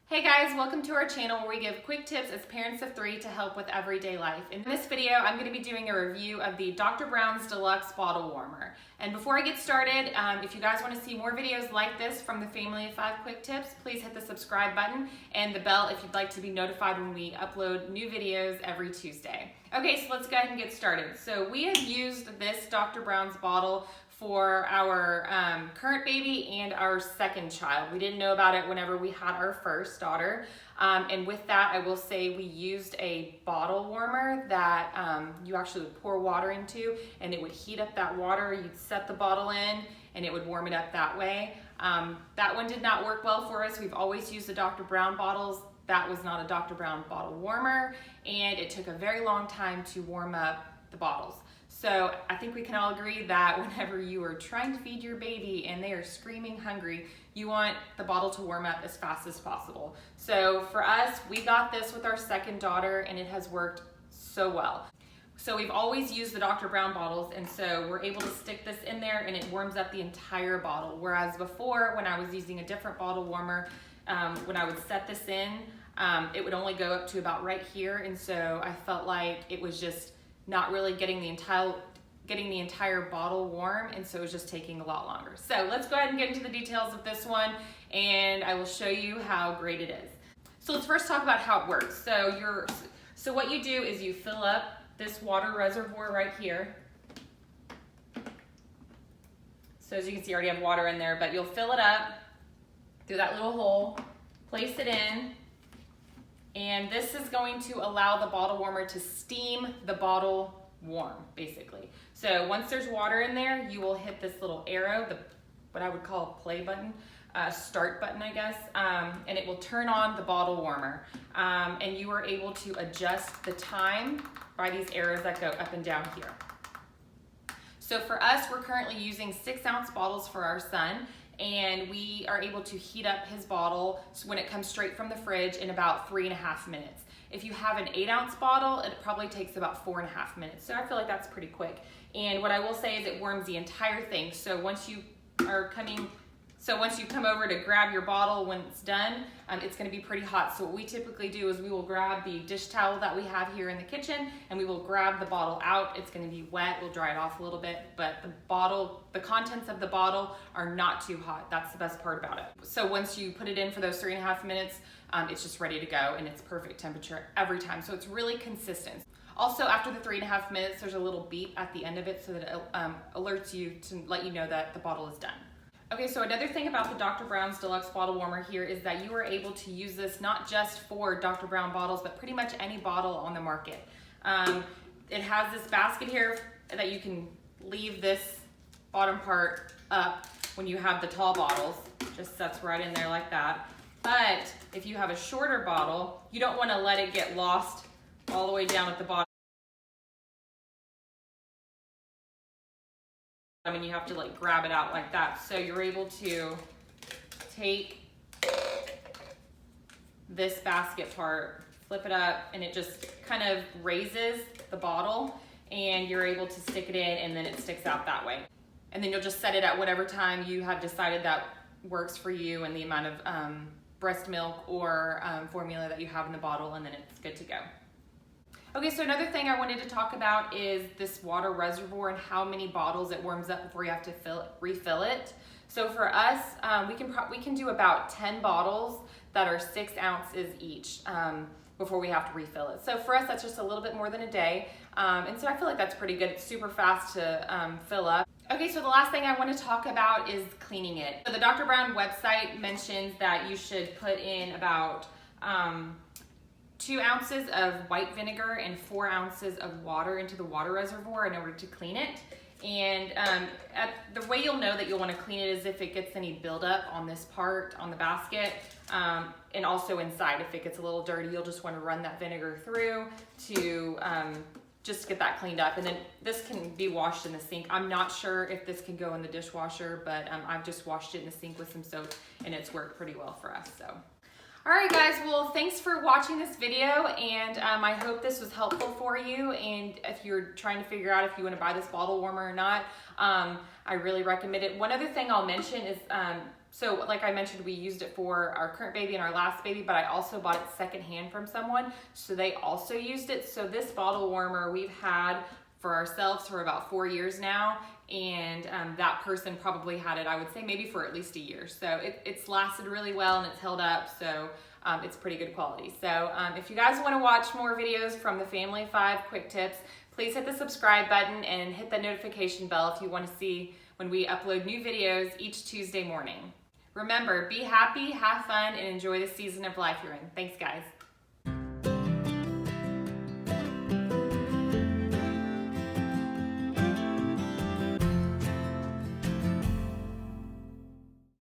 Hey guys, welcome to our channel where we give quick tips as parents of 3 to help with everyday life. In this video, I'm going to be doing a review of the Dr. Brown's Deluxe Bottle Warmer. And before I get started, if you guys want to see more videos like this from the Family of 5 Quick Tips, please hit the subscribe button and the bell if you'd like to be notified when we upload new videos every Tuesday. Okay, so let's go ahead and get started. So we have used this Dr. Brown's bottle for our current baby and our second child. We didn't know about it whenever we had our first daughter. And with that, I will say we used a bottle warmer that you actually would pour water into, and it would heat up that water. You'd set the bottle in and it would warm it up that way. That one did not work well for us. We've always used the Dr. Brown bottles. That was not a Dr. Brown bottle warmer, and it took a very long time to warm up the bottles. So I think we can all agree that whenever you are trying to feed your baby and they are screaming hungry, you want the bottle to warm up as fast as possible. So for us, we got this with our second daughter and it has worked so well. So we've always used the Dr. Brown bottles, and so we're able to stick this in there and it warms up the entire bottle. Whereas before, when I was using a different bottle warmer, when I would set this in, it would only go up to about right here, and so I felt like it was just not really getting the entire bottle warm, and so it was just taking a lot longer. So let's go ahead and get into the details of this one, and I will show you how great it is. So let's first talk about how it works. So what you do is you fill up this water reservoir right here. So as you can see, I already have water in there, but you'll fill it up through that little hole, place it in, and this is going to allow the bottle warmer to steam the bottle warm, basically. So once there's water in there, you will hit this little arrow, what I would call a play button, start button, I guess, and it will turn on the bottle warmer. And you are able to adjust the time by these arrows that go up and down here. So for us, we're currently using 6-ounce bottles for our son, and we are able to heat up his bottle when it comes straight from the fridge in about 3.5 minutes. If you have an 8-ounce bottle, it probably takes about 4.5 minutes. So I feel like that's pretty quick. And what I will say is it warms the entire thing. So once you come over to grab your bottle when it's done, it's going to be pretty hot. So what we typically do is we will grab the dish towel that we have here in the kitchen and we will grab the bottle out. It's going to be wet. We'll dry it off a little bit, but the contents of the bottle are not too hot. That's the best part about it. So once you put it in for those 3.5 minutes, it's just ready to go, and it's perfect temperature every time. So it's really consistent. Also, after the 3.5 minutes, there's a little beep at the end of it so that it alerts you to let you know that the bottle is done. Okay, so another thing about the Dr. Brown's Deluxe Bottle Warmer here is that you are able to use this not just for Dr. Brown bottles, but pretty much any bottle on the market. It has this basket here that you can leave this bottom part up when you have the tall bottles. Just sets right in there like that. But if you have a shorter bottle, you don't want to let it get lost all the way down at the bottom. I mean, you have to like grab it out like that. So you're able to take this basket part, flip it up, and it just kind of raises the bottle, and you're able to stick it in, and then it sticks out that way. And then you'll just set it at whatever time you have decided that works for you and the amount of breast milk or formula that you have in the bottle, and then it's good to go. Okay, so another thing I wanted to talk about is this water reservoir and how many bottles it warms up before you have to refill it. So for us, we can do about 10 bottles that are 6 ounces each before we have to refill it. So for us, that's just a little bit more than a day. And so I feel like that's pretty good. It's super fast to fill up. Okay, so the last thing I want to talk about is cleaning it. So the Dr. Brown website mentions that you should put in about 2 ounces of white vinegar and 4 ounces of water into the water reservoir in order to clean it. And the way you'll know that you'll want to clean it is if it gets any buildup on this part, on the basket, and also inside. If it gets a little dirty, you'll just want to run that vinegar through to just get that cleaned up. And then this can be washed in the sink. I'm not sure if this can go in the dishwasher, but I've just washed it in the sink with some soap, and it's worked pretty well for us. So. All right, guys, well, thanks for watching this video, and I hope this was helpful for you. And if you're trying to figure out if you want to buy this bottle warmer or not, I really recommend it. One other thing I'll mention is So like I mentioned, we used it for our current baby and our last baby, but I also bought it secondhand from someone, so they also used it. So this bottle warmer we've had for ourselves for about 4 years now, and that person probably had it, I would say, maybe for at least a year. So it's lasted really well and it's held up, so it's pretty good quality. So if you guys want to watch more videos from the Family 5 quick tips, please hit the subscribe button and hit the notification bell if you want to see when we upload new videos each Tuesday morning. Remember, be happy, have fun, and enjoy the season of life you're in. Thanks, guys.